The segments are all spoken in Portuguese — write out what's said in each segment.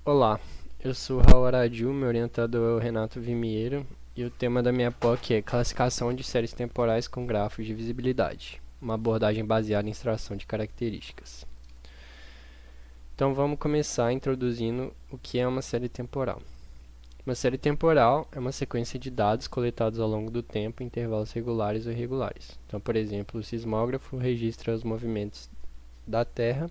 Olá, eu sou Raul Aradiu, meu orientador é o Renato Vimieiro e o tema da minha POC é classificação de séries temporais com grafos de visibilidade, uma abordagem baseada em extração de características. Então vamos começar introduzindo o que é uma série temporal. Uma série temporal é uma sequência de dados coletados ao longo do tempo em intervalos regulares ou irregulares. Então, por exemplo, o sismógrafo registra os movimentos da Terra,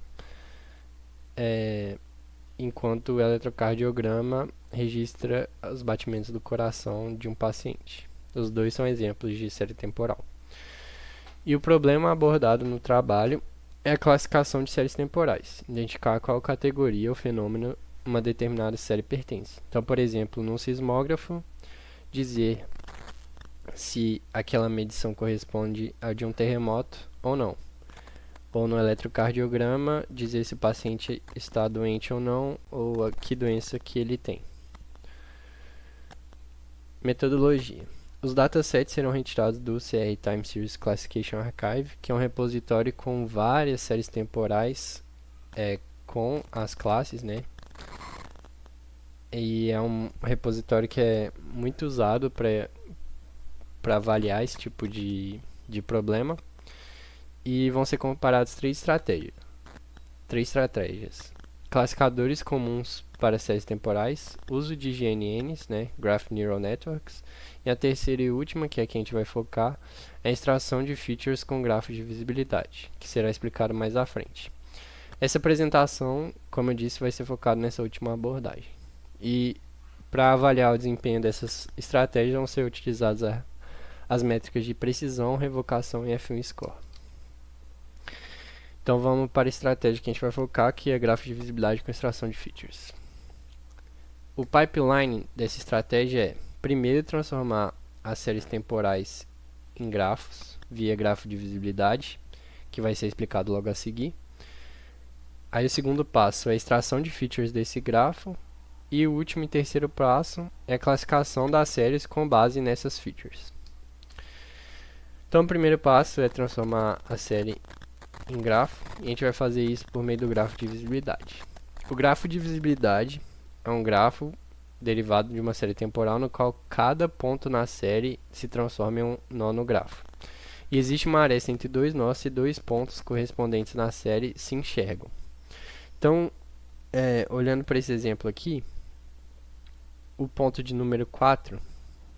enquanto o eletrocardiograma registra os batimentos do coração de um paciente. Os dois são exemplos de série temporal. E o problema abordado no trabalho é a classificação de séries temporais, identificar a qual categoria ou fenômeno uma determinada série pertence. Então, por exemplo, num sismógrafo, dizer se aquela medição corresponde a de um terremoto ou não. Ou no eletrocardiograma, dizer se o paciente está doente ou não, ou a que doença que ele tem. Metodologia. Os datasets serão retirados do CR Time Series Classification Archive, que é um repositório com várias séries temporais com as classes, né? E é um repositório que é muito usado para avaliar esse tipo de problema. E vão ser comparadas três estratégias. Classificadores comuns para séries temporais, uso de GNNs, né, Graph Neural Networks, e a terceira e última, que é a que a gente vai focar, é a extração de features com grafos de visibilidade, que será explicado mais à frente. Essa apresentação, como eu disse, vai ser focada nessa última abordagem. E para avaliar o desempenho dessas estratégias vão ser utilizadas as métricas de precisão, revocação e F1 Score. Então vamos para a estratégia que a gente vai focar, que é grafo de visibilidade com extração de features. O pipeline dessa estratégia é, primeiro, transformar as séries temporais em grafos, via grafo de visibilidade, que vai ser explicado logo a seguir. Aí o segundo passo é a extração de features desse grafo. E o último e terceiro passo é a classificação das séries com base nessas features. Então o primeiro passo é transformar a série em grafo, e a gente vai fazer isso por meio do grafo de visibilidade. O grafo de visibilidade é um grafo derivado de uma série temporal no qual cada ponto na série se transforma em um nó no grafo. E existe uma aresta entre dois nós e dois pontos correspondentes na série se enxergam. Então, olhando para esse exemplo aqui, o ponto de número 4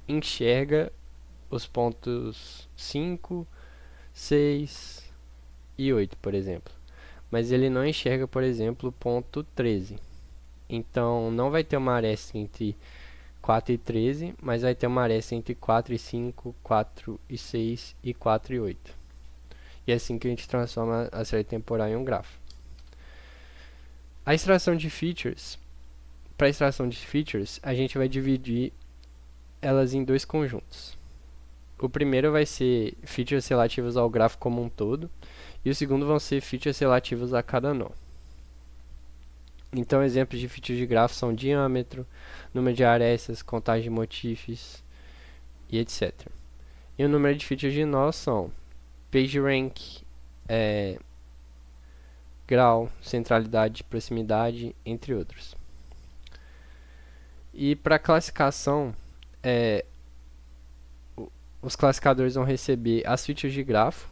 enxerga os pontos 5, 6 e 8, por exemplo. Mas ele não enxerga, por exemplo, o ponto 13. Então, não vai ter uma aresta entre 4 e 13, mas vai ter uma aresta entre 4 e 5, 4 e 6 e 4 e 8. E é assim que a gente transforma a série temporal em um grafo. A extração de features. Para a extração de features, a gente vai dividir elas em dois conjuntos. O primeiro vai ser features relativas ao grafo como um todo, e o segundo vão ser features relativas a cada nó. Então, exemplos de features de grafo são diâmetro, número de arestas, contagem de motifs e etc. E o número de features de nó são PageRank, grau, centralidade, proximidade, entre outros. E para classificação, os classificadores vão receber as features de grafo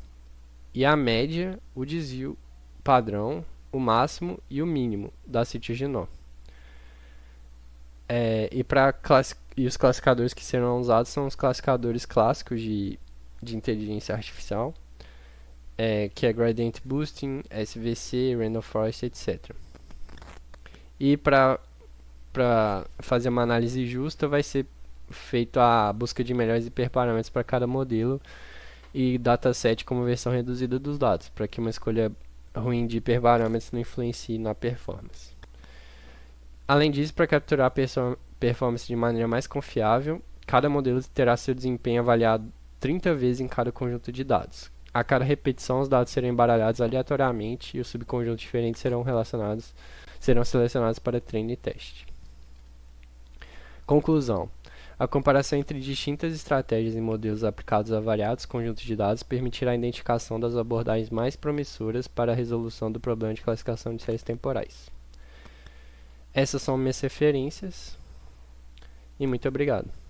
e a média, o desvio padrão, o máximo e o mínimo das features de nó. E os classificadores que serão usados são os classificadores clássicos de inteligência artificial, que é Gradient Boosting, SVC, Random Forest, etc. E para fazer uma análise justa, vai ser feito a busca de melhores hiperparâmetros para cada modelo e dataset como versão reduzida dos dados, para que uma escolha ruim de hiperparâmetros não influencie na performance. Além disso, para capturar a performance de maneira mais confiável, cada modelo terá seu desempenho avaliado 30 vezes em cada conjunto de dados. A cada repetição, os dados serão embaralhados aleatoriamente e os subconjuntos diferentes serão selecionados para treino e teste. Conclusão. A comparação entre distintas estratégias e modelos aplicados a variados conjuntos de dados permitirá a identificação das abordagens mais promissoras para a resolução do problema de classificação de séries temporais. Essas são minhas referências e muito obrigado.